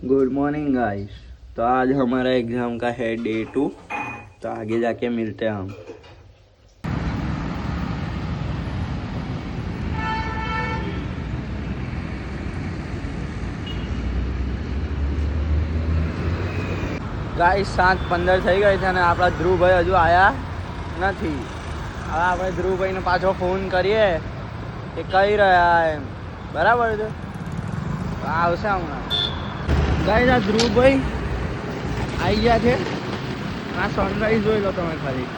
Good morning guys. तो आज हमारा एग्जाम का है डे 2। तो आगे जाके मिलते हैं हम। ગાઈસ 7:15 થઈ ગઈ છે અને આપણા ધ્રુવભાઈ હજુ આયા નથી। હવે આપણે ધ્રુવભાઈને પાછો ફોન કરીએ કે કઈ રહ્યા એમ, બરાબર છે? આવશે હમણાં। ગાઈસ આ ધ્રુવભાઈ આવી ગયા છે। આ સનરાઈઝ જોઈ લો તમે ખાલી।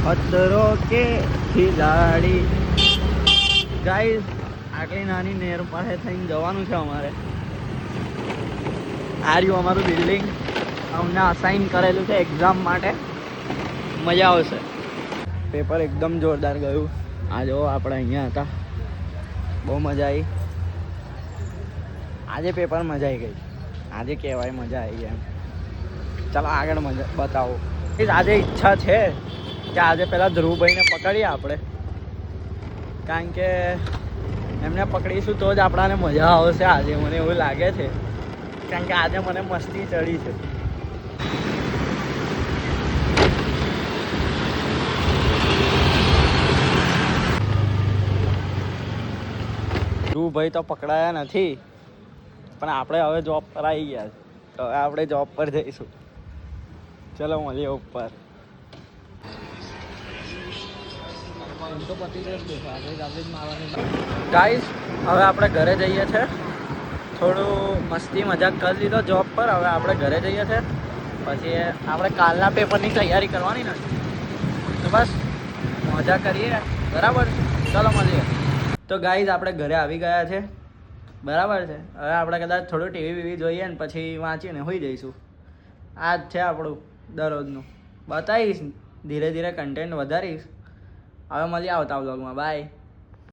પથ્થરો કે ખિલાડી। ગાઈસ આટલી નાની નેર પાસે થઈને જવાનું છે અમારે। આ રહ્યું અમારું બિલ્ડિંગ, અમને અસાઇન કરેલું છે એક્ઝામ માટે। મજા આવશે। પેપર એકદમ જોરદાર ગયું। આ જો આપણે અહીંયા હતા, બહુ મજા આવી। આજે પેપર મજા આવી ગઈ, આજે કહેવાય મજા આવી ગઈ એમ। ચાલો આગળ મજા બતાવો। આજે ઈચ્છા છે કે આજે પહેલાં ધ્રુવભાઈને પકડીએ આપણે, કારણ કે એમને પકડીશું તો જ આપણાને મજા આવશે આજે, મને એવું લાગે છે। કારણ કે આજે મને મસ્તી ચડી છે। ધ્રુવભાઈ તો પકડાયા નથી, પણ આપણે હવે જોબ પર આવી ગયા છે, તો હવે આપણે જોબ પર જઈશું। ચલો મળીએ ઉપર। ગાઈસ હવે આપણે ઘરે જઈએ છીએ। થોડું મસ્તી મજાક કરી લીધો જોબ પર, હવે આપણે ઘરે જઈએ છીએ। પછી આપણે કાલના પેપરની તૈયારી કરવાની નથી, તો બસ મજા કરીએ, બરાબર? ચાલો મળીએ। તો ગાઈસ આપણે ઘરે આવી ગયા છે, બરાબર છે? હવે આપણે કદાચ થોડું ટીવી બીવી જોઈએ ને પછી વાંચીને હોઈ જઈશું। આ જ છે આપણું દરરોજનું। બતાવીશ, ધીરે ધીરે કન્ટેન્ટ વધારીશ। હવે મળીએ આવતા વ્લોગમાં। બાય।